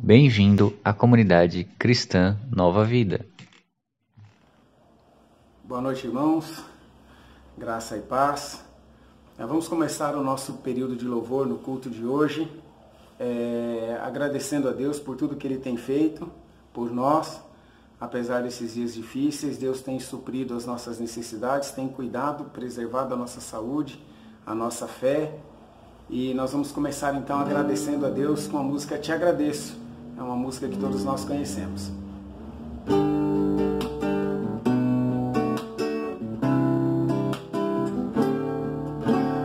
Bem-vindo à comunidade cristã Nova Vida. Boa noite, irmãos. Graça e paz. Vamos começar o nosso período de louvor no culto de hoje, agradecendo a Deus por tudo que Ele tem feito por nós. Apesar desses dias difíceis, Deus tem suprido as nossas necessidades, tem cuidado, preservado a nossa saúde, a nossa fé. E nós vamos começar então agradecendo a Deus com a música Te Agradeço. É uma música que todos nós conhecemos.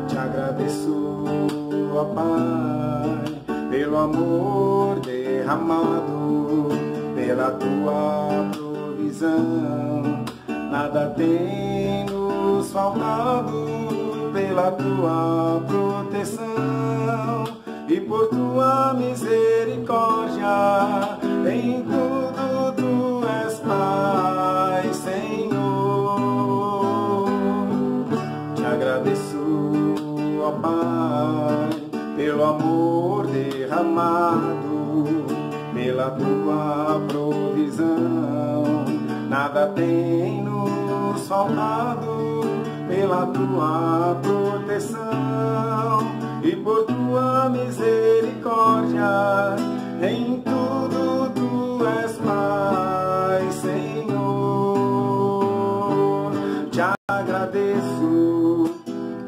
Te agradeço, ó Pai, pelo amor derramado, pela tua provisão. Nada tem nos faltado, pela tua proteção e por tua misericórdia. Em tudo tu és Pai, Senhor. Te agradeço, ó Pai, pelo amor derramado, pela tua provisão. Nada tem nos faltado, pela tua proteção e por tua misericórdia. Em tudo tu és Pai, Senhor. Te agradeço,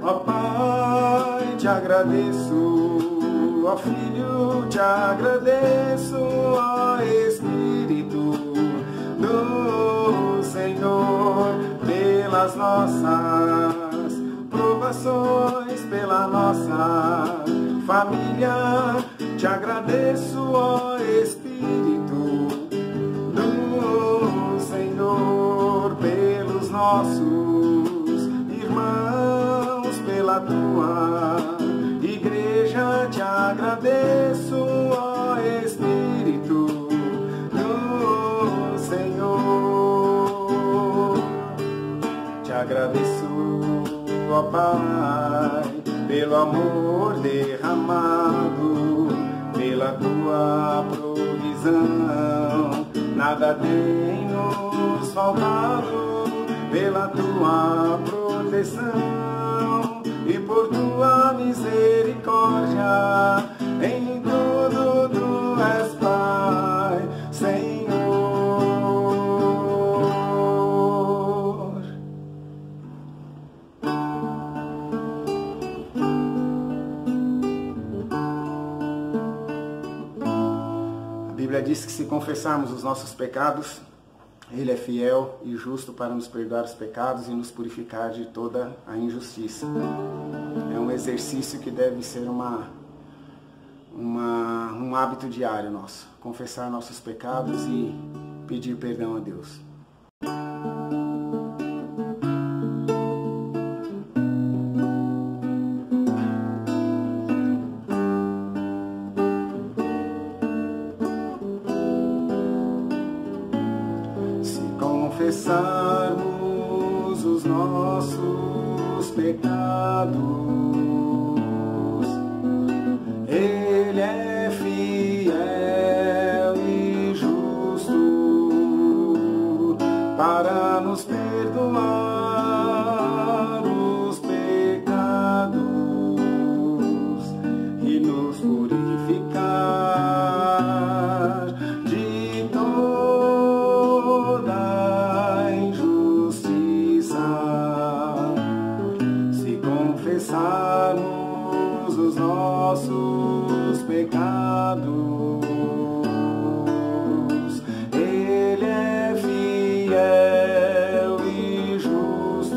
ó Pai, te agradeço, ó Filho, te agradeço, ó Espírito do Senhor, pelas nossas provações, pela nossa família. Te agradeço, ó Espírito do Senhor, pelos nossos irmãos, pela tua igreja. Te agradeço, ó Espírito do Senhor. Te agradeço, ó Pai, pelo amor derramado, pela tua provisão. Nada tem nos faltado, pela tua proteção e por tua misericórdia. Em tudo tu és Pai, Senhor. A Bíblia diz que se confessarmos os nossos pecados, Ele é fiel e justo para nos perdoar os pecados e nos purificar de toda a injustiça. É um exercício que deve ser um hábito diário nosso. Confessar nossos pecados e pedir perdão a Deus. Confessarmos os nossos pecados, Ele é fiel e justo para nos perdoar os pecados e nos purificar de toda confessarmos os nossos pecados. Ele é fiel e justo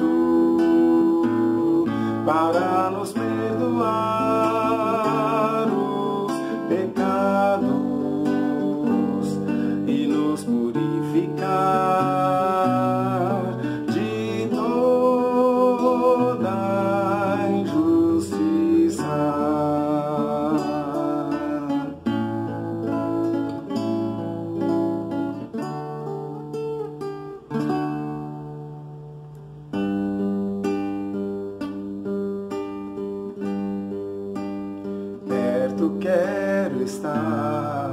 para nos perdoar os pecados e nos purificar de toda perto quero estar.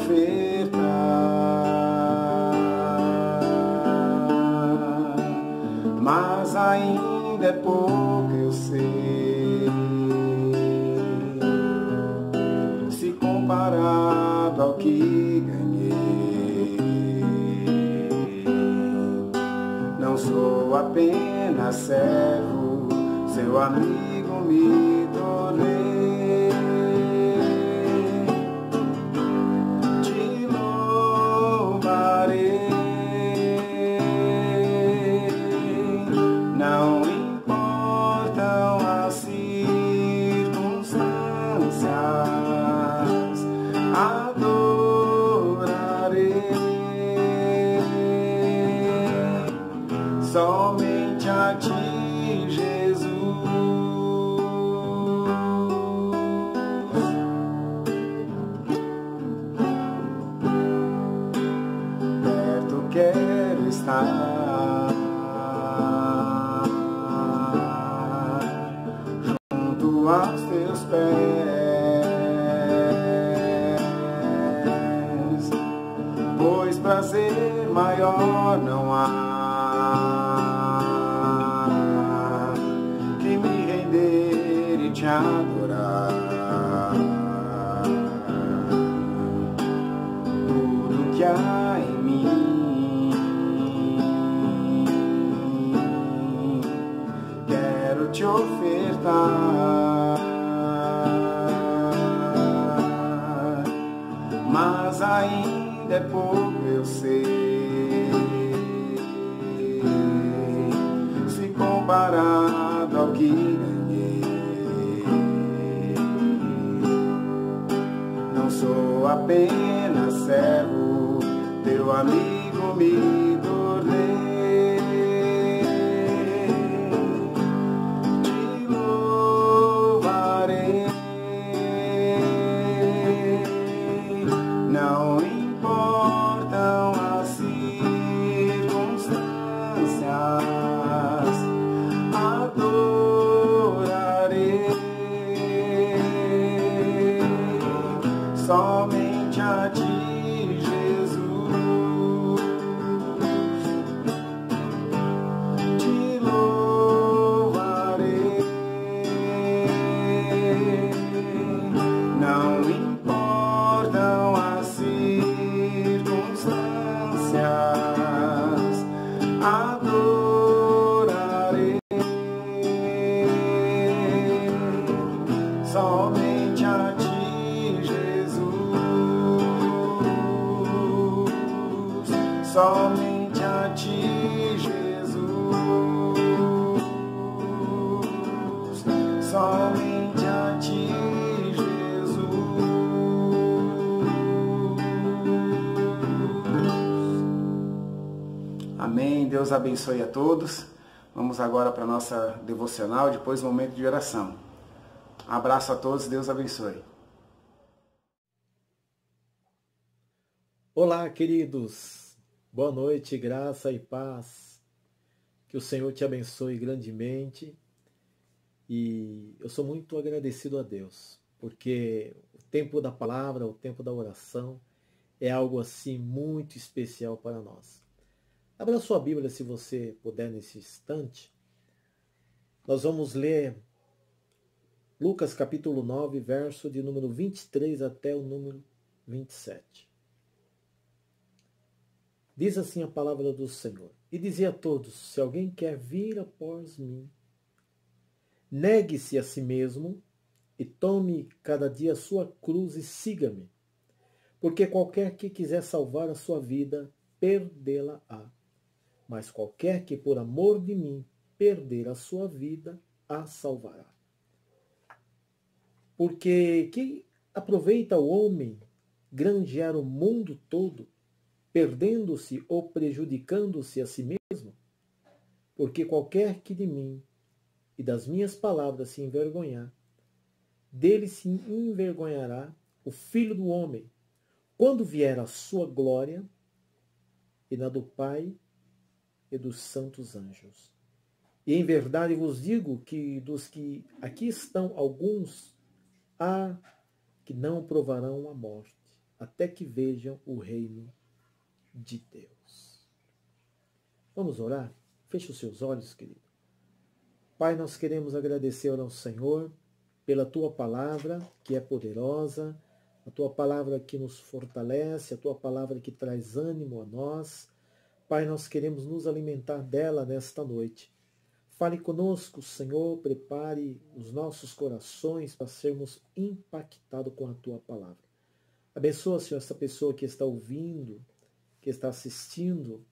ofertar, mas ainda é pouco, eu sei, se comparado ao que ganhei. Não sou apenas servo, seu amigo me tornei. Te louvarei, não importam as circunstâncias, adorarei somente a ti, Jesus. Perto quero estar, junto aos teus pés, pois prazer maior não há que me render e te adorar. Tudo que há em mim quero te ofertar, mas ainda é pouco, eu sei, se comparado ao que ganhei. Não sou apenas servo, teu amigo me tornei. Te louvarei, não importam as circunstâncias, adorarei somente a ti, Jesus. Te louvarei, não importam as circunstâncias, adorarei somente a ti, Jesus. Somente a ti, Jesus. Somente a ti, Jesus. Amém. Deus abençoe a todos. Vamos agora para a nossa devocional, depois um momento de oração. Abraço a todos, Deus abençoe. Olá, queridos. Boa noite, graça e paz. Que o Senhor te abençoe grandemente. E eu sou muito agradecido a Deus, porque o tempo da palavra, o tempo da oração é algo assim muito especial para nós. Abra sua Bíblia se você puder nesse instante. Nós vamos ler Lucas capítulo 9, verso de número 23 até o número 27. Diz assim a palavra do Senhor: E dizia a todos: se alguém quer vir após mim, negue-se a si mesmo e tome cada dia a sua cruz e siga-me. Porque qualquer que quiser salvar a sua vida, perdê-la-á. Mas qualquer que por amor de mim perder a sua vida, a salvará. Porque que aproveita o homem granjear o mundo todo, perdendo-se ou prejudicando-se a si mesmo? Porque qualquer que de mim e das minhas palavras se envergonhar, dele se envergonhará o Filho do Homem, quando vier a sua glória e na do Pai e dos santos anjos. E em verdade vos digo que dos que aqui estão alguns há que não provarão a morte, até que vejam o reino de Deus. Vamos orar? Feche os seus olhos, querido. Pai, nós queremos agradecer ao Senhor pela Tua palavra, que é poderosa, a Tua palavra que nos fortalece, a Tua palavra que traz ânimo a nós. Pai, nós queremos nos alimentar dela nesta noite. Fale conosco, Senhor, prepare os nossos corações para sermos impactados com a Tua palavra. Abençoa, Senhor, essa pessoa que está ouvindo, que está assistindo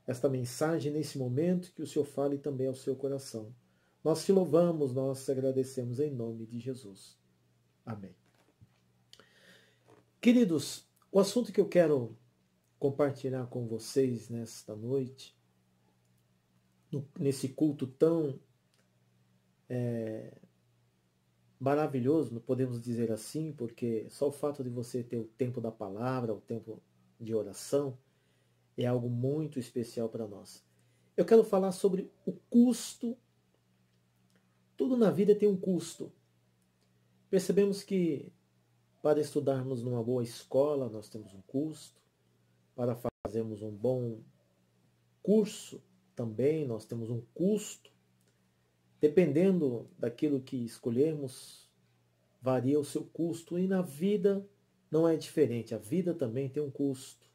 esta mensagem nesse momento, que o Senhor fale também ao seu coração. Nós te louvamos, nós te agradecemos em nome de Jesus. Amém. Queridos, o assunto que eu quero compartilhar com vocês nesta noite, nesse culto tão maravilhoso, não podemos dizer assim, porque só o fato de você ter o tempo da palavra, o tempo de oração, é algo muito especial para nós. Eu quero falar sobre o custo. Tudo na vida tem um custo. Percebemos que para estudarmos numa boa escola nós temos um custo, para fazermos um bom curso também nós temos um custo. Dependendo daquilo que escolhermos, varia o seu custo. E na vida não é diferente. A vida também tem um custo.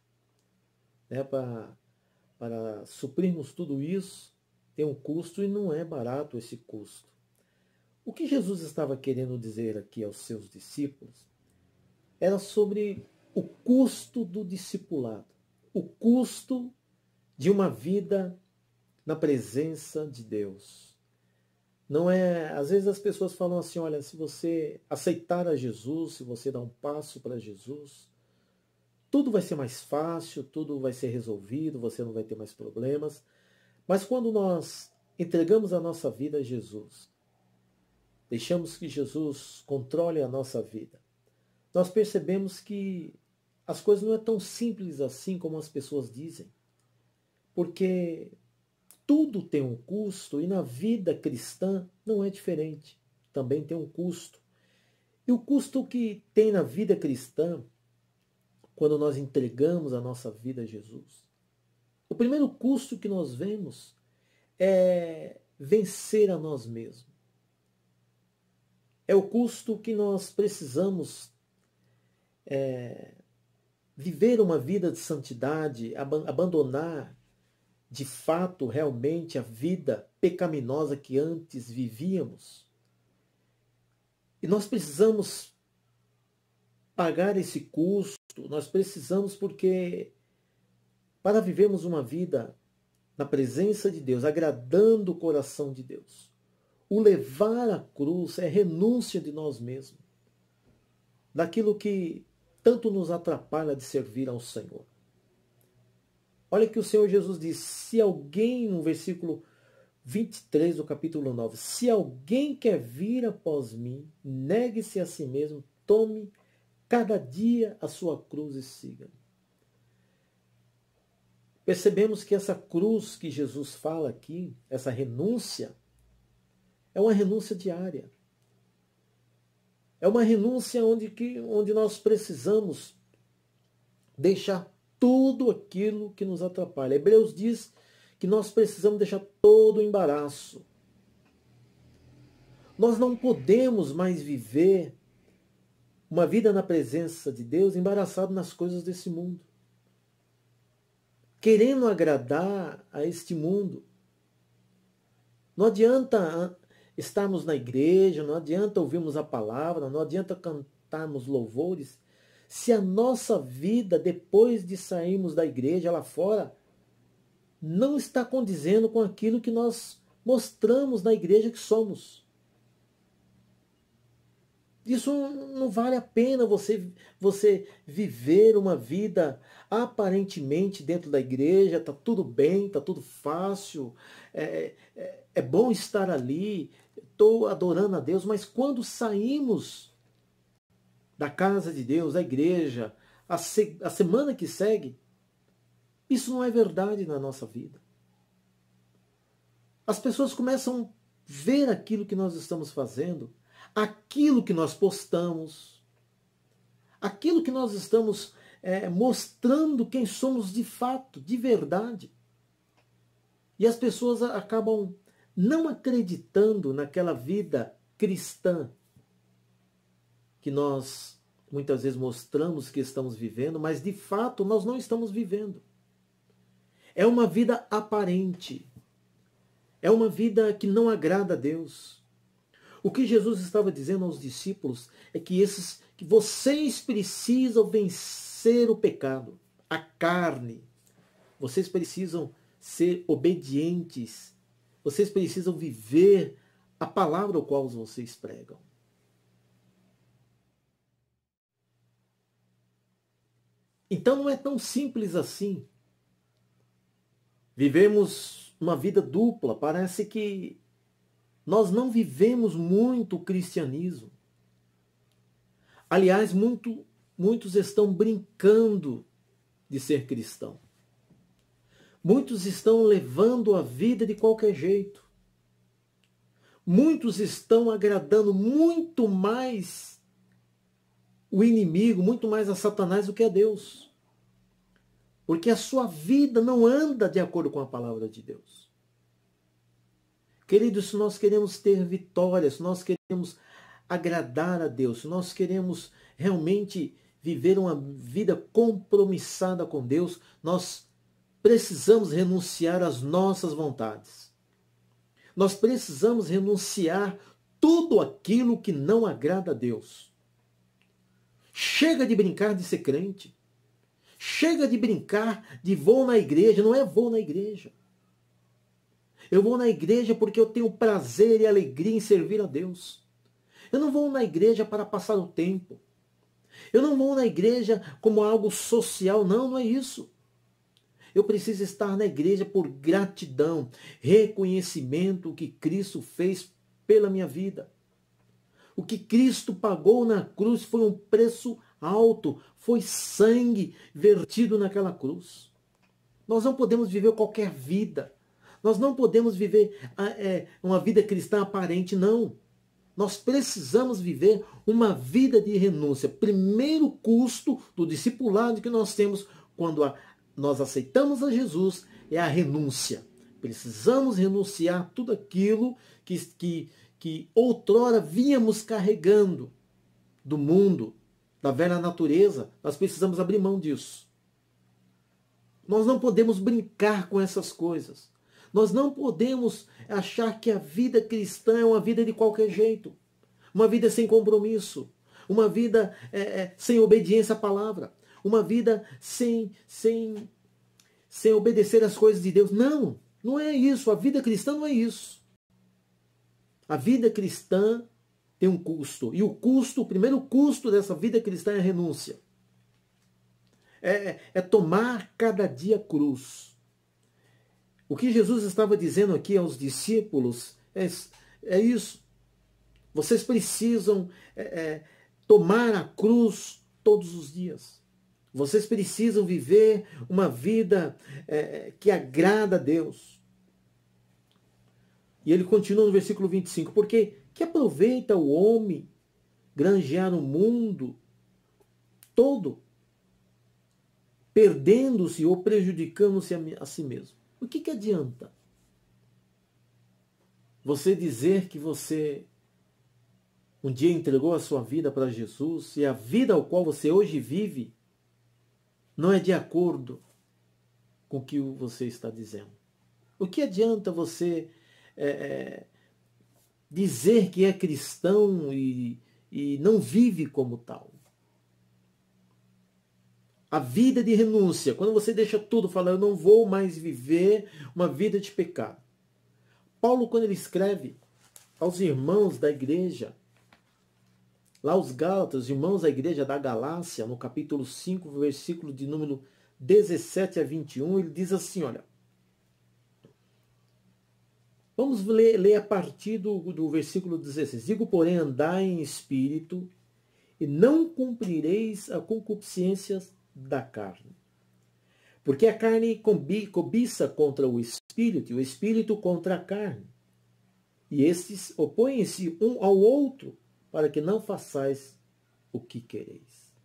Para suprirmos tudo isso, tem um custo e não é barato esse custo. O que Jesus estava querendo dizer aqui aos seus discípulos era sobre o custo do discipulado, o custo de uma vida na presença de Deus. Não é, às vezes as pessoas falam assim, olha, se você aceitar a Jesus, se você dar um passo para Jesus, tudo vai ser mais fácil, tudo vai ser resolvido, você não vai ter mais problemas. Mas quando nós entregamos a nossa vida a Jesus, deixamos que Jesus controle a nossa vida, nós percebemos que as coisas não é tão simples assim como as pessoas dizem. Porque tudo tem um custo e na vida cristã não é diferente. Também tem um custo. E o custo que tem na vida cristã, quando nós entregamos a nossa vida a Jesus, o primeiro custo que nós vemos é vencer a nós mesmos. É o custo que nós precisamos viver uma vida de santidade, abandonar de fato, realmente, a vida pecaminosa que antes vivíamos. E nós precisamos pagar esse custo, nós precisamos porque para vivermos uma vida na presença de Deus, agradando o coração de Deus, o levar a cruz é renúncia de nós mesmos, daquilo que tanto nos atrapalha de servir ao Senhor. Olha que o Senhor Jesus diz, se alguém, no versículo 23 do capítulo 9, se alguém quer vir após mim, negue-se a si mesmo, tome cada dia a sua cruz e siga. Percebemos que essa cruz que Jesus fala aqui, essa renúncia, é uma renúncia diária. É uma renúncia onde nós precisamos deixar tudo aquilo que nos atrapalha. Hebreus diz que nós precisamos deixar todo o embaraço. Nós não podemos mais viver uma vida na presença de Deus embaraçado nas coisas desse mundo, querendo agradar a este mundo. Não adianta estarmos na igreja, não adianta ouvirmos a palavra, não adianta cantarmos louvores, se a nossa vida, depois de sairmos da igreja lá fora, não está condizendo com aquilo que nós mostramos na igreja que somos. Isso não vale a pena você viver uma vida aparentemente dentro da igreja, está tudo bem, está tudo fácil, é bom estar ali, estou adorando a Deus, mas quando saímos da casa de Deus, da igreja, a semana que segue, isso não é verdade na nossa vida. As pessoas começam a ver aquilo que nós estamos fazendo, aquilo que nós postamos, aquilo que nós estamos mostrando quem somos de fato, de verdade. E as pessoas acabam não acreditando naquela vida cristã que nós muitas vezes mostramos que estamos vivendo, mas de fato nós não estamos vivendo. É uma vida aparente. É uma vida que não agrada a Deus. O que Jesus estava dizendo aos discípulos é que vocês precisam vencer o pecado, a carne. Vocês precisam ser obedientes. Vocês precisam viver a palavra ao qual vocês pregam. Então não é tão simples assim. Vivemos uma vida dupla. Parece que nós não vivemos muito o cristianismo. Aliás, muitos estão brincando de ser cristão. Muitos estão levando a vida de qualquer jeito. Muitos estão agradando muito mais o inimigo, muito mais a Satanás do que a Deus. Porque a sua vida não anda de acordo com a palavra de Deus. Queridos, se nós queremos ter vitória, se nós queremos agradar a Deus, se nós queremos realmente viver uma vida compromissada com Deus, nós precisamos renunciar às nossas vontades. Nós precisamos renunciar tudo aquilo que não agrada a Deus. Chega de brincar de ser crente. Chega de brincar de vou na igreja. Não é vou na igreja. Eu vou na igreja porque eu tenho prazer e alegria em servir a Deus. Eu não vou na igreja para passar o tempo. Eu não vou na igreja como algo social. Não, não é isso. Eu preciso estar na igreja por gratidão, reconhecimento do que Cristo fez pela minha vida. O que Cristo pagou na cruz foi um preço alto, foi sangue vertido naquela cruz. Nós não podemos viver qualquer vida. Nós não podemos viver uma vida cristã aparente, não. Nós precisamos viver uma vida de renúncia. Primeiro custo do discipulado que nós temos quando nós aceitamos a Jesus é a renúncia. Precisamos renunciar tudo aquilo que outrora vínhamos carregando do mundo, da velha natureza. Nós precisamos abrir mão disso. Nós não podemos brincar com essas coisas. Nós não podemos achar que a vida cristã é uma vida de qualquer jeito. Uma vida sem compromisso. Uma vida sem obediência à palavra. Uma vida sem obedecer às coisas de Deus. Não, não é isso. A vida cristã não é isso. A vida cristã tem um custo. E o primeiro custo dessa vida cristã é a renúncia. É tomar cada dia cruz. O que Jesus estava dizendo aqui aos discípulos é isso. Vocês precisam tomar a cruz todos os dias. Vocês precisam viver uma vida que agrada a Deus. E ele continua no versículo 25. Porque que aproveita o homem granjear o mundo todo, perdendo-se ou prejudicando-se a si mesmo? O que adianta você dizer que você um dia entregou a sua vida para Jesus e a vida ao qual você hoje vive não é de acordo com o que você está dizendo? O que adianta você dizer que é cristão e não vive como tal? A vida de renúncia, quando você deixa tudo, fala, eu não vou mais viver uma vida de pecado. Paulo, quando ele escreve aos irmãos da igreja, lá os Gálatas, irmãos da igreja da Galácia, no capítulo 5, versículo de número 17 a 21, ele diz assim, olha, vamos ler a partir do versículo 16. Digo, porém, andai em espírito e não cumprireis a concupiscência da carne. Porque a carne cobiça contra o espírito e o espírito contra a carne. E estes opõem-se um ao outro para que não façais o que quereis.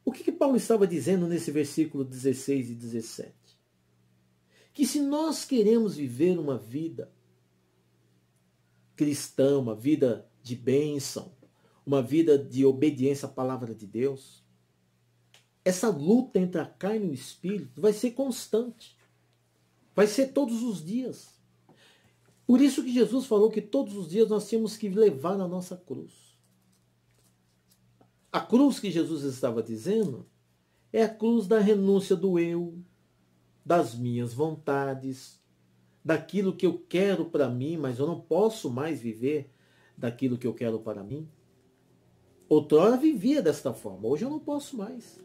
O que Paulo estava dizendo nesse versículo 16 e 17? Que se nós queremos viver uma vida cristã, uma vida de bênção, uma vida de obediência à palavra de Deus, essa luta entre a carne e o espírito vai ser constante. Vai ser todos os dias. Por isso que Jesus falou que todos os dias nós temos que levar a nossa cruz. A cruz que Jesus estava dizendo é a cruz da renúncia do eu, das minhas vontades, daquilo que eu quero para mim, mas eu não posso mais viver daquilo que eu quero para mim. Outrora vivia desta forma, hoje eu não posso mais.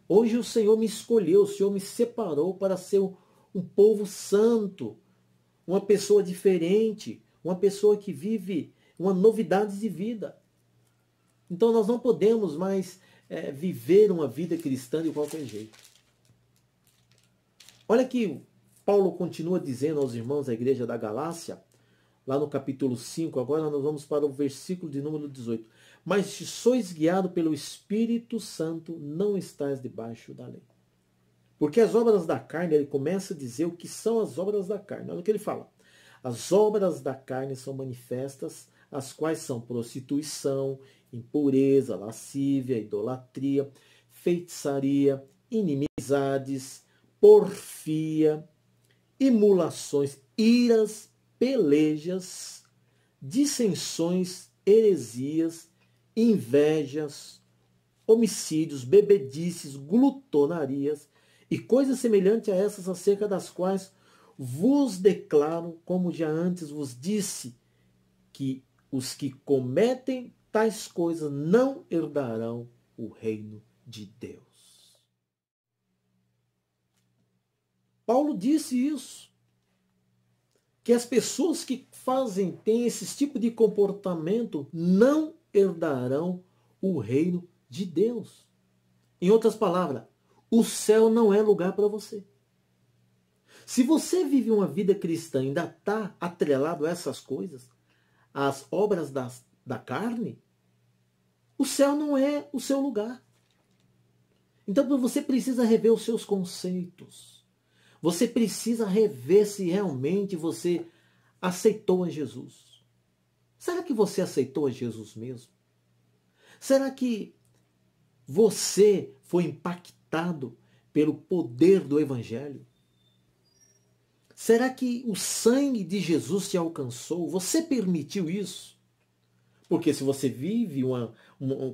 Hoje o Senhor me escolheu, o Senhor me separou para ser um povo santo, uma pessoa diferente, uma pessoa que vive uma novidade de vida. Então nós não podemos mais viver uma vida cristã de qualquer jeito. Olha que Paulo continua dizendo aos irmãos da igreja da Galácia, lá no capítulo 5, agora nós vamos para o versículo de número 18. Mas se sois guiado pelo Espírito Santo, não estáis debaixo da lei. Porque as obras da carne, ele começa a dizer o que são as obras da carne. Olha o que ele fala. As obras da carne são manifestas, as quais são prostituição, impureza, lascívia, idolatria, feitiçaria, inimizades, porfia, imulações, iras, pelejas, dissensões, heresias, invejas, homicídios, bebedices, glutonarias e coisas semelhantes a essas, acerca das quais vos declaro, como já antes vos disse, que os que cometem tais coisas não herdarão o reino de Deus. Paulo disse isso, que as pessoas que têm esse tipo de comportamento não herdarão o reino de Deus. Em outras palavras, o céu não é lugar para você. Se você vive uma vida cristã e ainda está atrelado a essas coisas, às obras da carne, o céu não é o seu lugar. Então você precisa rever os seus conceitos. Você precisa rever se realmente você aceitou a Jesus. Será que você aceitou a Jesus mesmo? Será que você foi impactado pelo poder do Evangelho? Será que o sangue de Jesus te alcançou? Você permitiu isso? Porque se você vive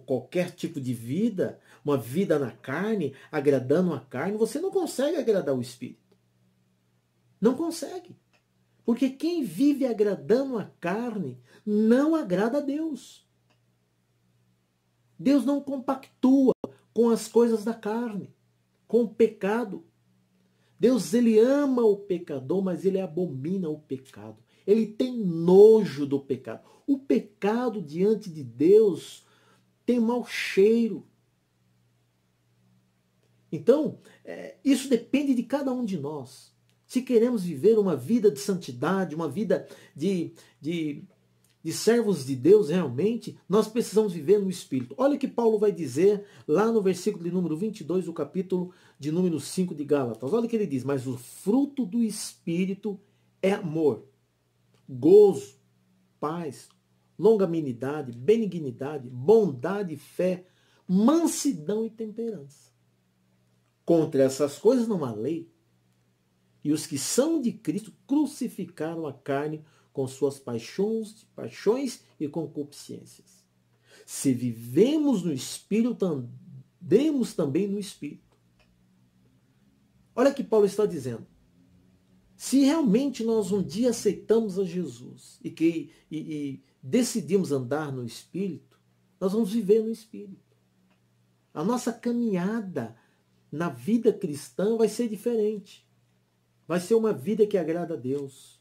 qualquer tipo de vida, uma vida na carne, agradando a carne, você não consegue agradar o Espírito. Não consegue. Porque quem vive agradando a carne não agrada a Deus. Deus não compactua com as coisas da carne, com o pecado. Deus, ele ama o pecador, mas ele abomina o pecado. Ele tem nojo do pecado. O pecado diante de Deus tem mau cheiro. Então, isso depende de cada um de nós. Se queremos viver uma vida de santidade, uma vida de servos de Deus realmente, nós precisamos viver no Espírito. Olha o que Paulo vai dizer lá no versículo de número 22, do capítulo de número 5 de Gálatas. Olha o que ele diz. Mas o fruto do Espírito é amor, gozo, paz, longanimidade, benignidade, bondade, fé, mansidão e temperança. Contra essas coisas não há lei. E os que são de Cristo crucificaram a carne com suas paixões e concupiscências. Se vivemos no Espírito, andemos também no Espírito. Olha o que Paulo está dizendo. Se realmente nós um dia aceitamos a Jesus e decidimos andar no Espírito, nós vamos viver no Espírito. A nossa caminhada na vida cristã vai ser diferente. Vai ser uma vida que agrada a Deus.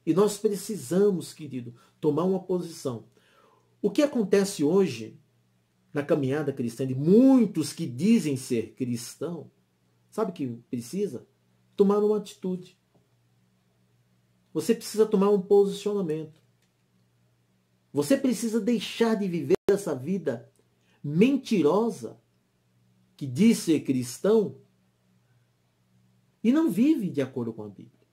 E nós precisamos, querido, tomar uma posição. O que acontece hoje na caminhada cristã de muitos que dizem ser cristão, sabe o que precisa? Tomar uma atitude. Você precisa tomar um posicionamento. Você precisa deixar de viver essa vida mentirosa que diz ser cristão e não vive de acordo com a Bíblia.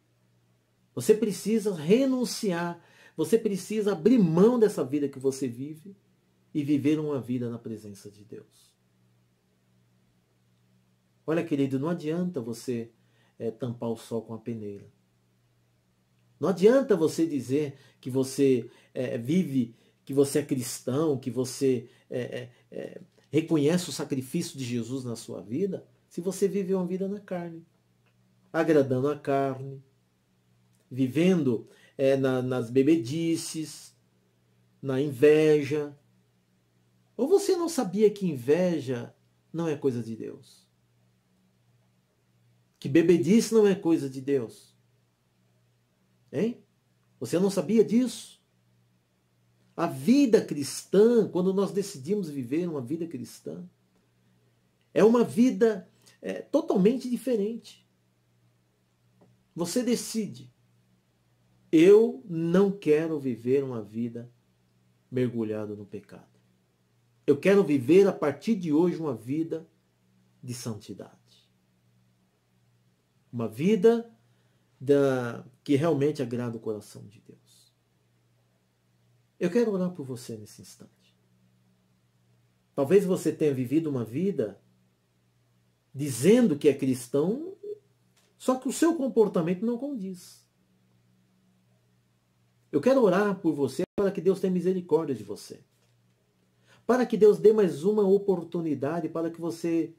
Você precisa renunciar, você precisa abrir mão dessa vida que você vive e viver uma vida na presença de Deus. Olha, querido, não adianta você tampar o sol com a peneira. Não adianta você dizer que você vive, que você é cristão, que você reconhece o sacrifício de Jesus na sua vida, se você vive uma vida na carne, agradando a carne, vivendo nas bebedices, na inveja. Ou você não sabia que inveja não é coisa de Deus? Que bebedice não é coisa de Deus? Hein? Você não sabia disso? A vida cristã, quando nós decidimos viver uma vida cristã, é uma vida totalmente diferente. Você decide. Eu não quero viver uma vida mergulhado no pecado. Eu quero viver a partir de hoje uma vida de santidade. Uma vida que realmente agrada o coração de Deus. Eu quero orar por você nesse instante. Talvez você tenha vivido uma vida dizendo que é cristão, só que o seu comportamento não condiz. Eu quero orar por você para que Deus tenha misericórdia de você. Para que Deus dê mais uma oportunidade para que você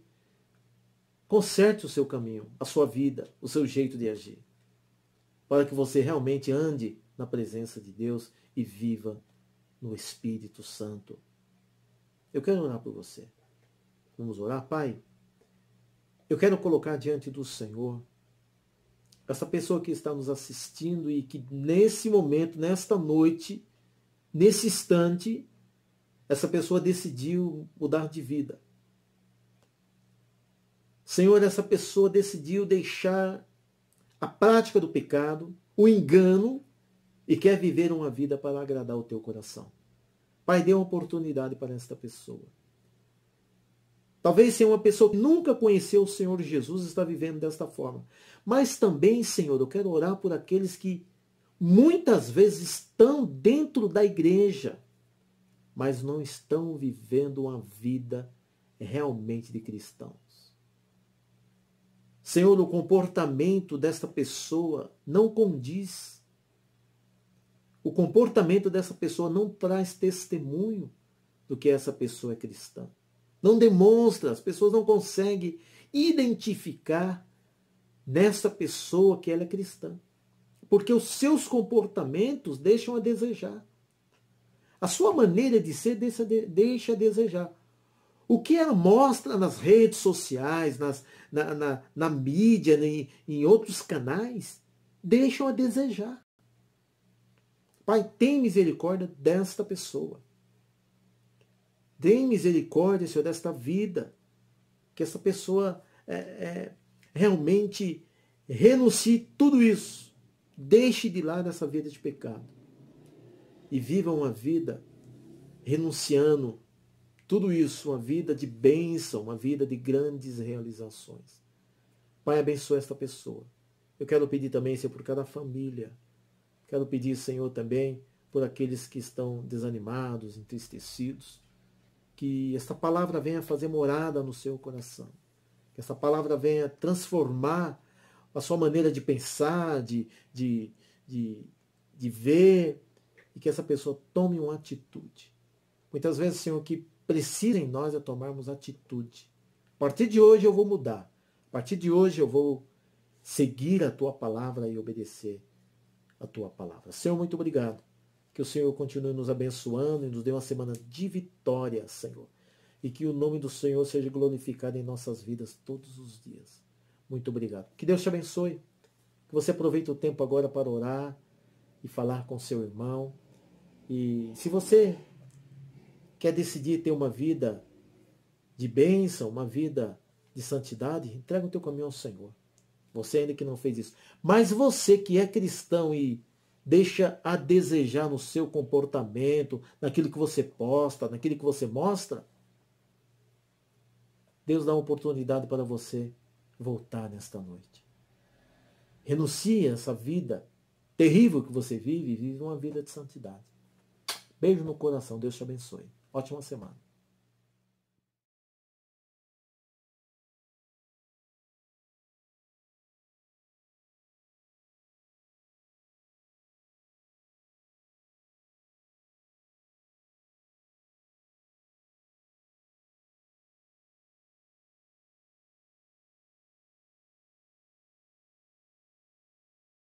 conserte o seu caminho, a sua vida, o seu jeito de agir. Para que você realmente ande na presença de Deus e viva no Espírito Santo. Eu quero orar por você. Vamos orar, Pai? Eu quero colocar diante do Senhor essa pessoa que está nos assistindo e que nesse momento, nesta noite, nesse instante, essa pessoa decidiu mudar de vida. Senhor, essa pessoa decidiu deixar a prática do pecado, o engano, e quer viver uma vida para agradar o teu coração. Pai, dê uma oportunidade para esta pessoa. Talvez seja uma pessoa que nunca conheceu o Senhor Jesus e está vivendo desta forma. Mas também, Senhor, eu quero orar por aqueles que muitas vezes estão dentro da igreja, mas não estão vivendo uma vida realmente de cristãos. Senhor, o comportamento desta pessoa não condiz. O comportamento dessa pessoa não traz testemunho do que essa pessoa é cristã. Não demonstra, as pessoas não conseguem identificar nessa pessoa que ela é cristã. Porque os seus comportamentos deixam a desejar. A sua maneira de ser deixa a desejar. O que ela mostra nas redes sociais, na mídia, em outros canais, deixam a desejar. Pai, tem misericórdia desta pessoa. Tem misericórdia, Senhor, desta vida. Que essa pessoa realmente renuncie tudo isso. Deixe de lado essa vida de pecado. E viva uma vida renunciando tudo isso, uma vida de bênção, uma vida de grandes realizações. Pai, abençoa esta pessoa. Eu quero pedir também, Senhor, por cada família. Quero pedir, Senhor, também por aqueles que estão desanimados, entristecidos. Que esta palavra venha fazer morada no seu coração. Que essa palavra venha transformar a sua maneira de pensar, de ver. E que essa pessoa tome uma atitude. Muitas vezes, Senhor, o que precisa em nós é tomarmos atitude. A partir de hoje eu vou mudar. A partir de hoje eu vou seguir a tua palavra e obedecer a tua palavra. Senhor, muito obrigado. Que o Senhor continue nos abençoando e nos dê uma semana de vitória, Senhor. E que o nome do Senhor seja glorificado em nossas vidas todos os dias. Muito obrigado. Que Deus te abençoe. Que você aproveite o tempo agora para orar e falar com seu irmão. E se você quer decidir ter uma vida de bênção, uma vida de santidade, entrega o teu caminho ao Senhor. Você ainda que não fez isso. Mas você que é cristão e deixa a desejar no seu comportamento, naquilo que você posta, naquilo que você mostra, Deus dá uma oportunidade para você voltar nesta noite. Renuncie a essa vida terrível que você vive e vive uma vida de santidade. Beijo no coração. Deus te abençoe. Ótima semana.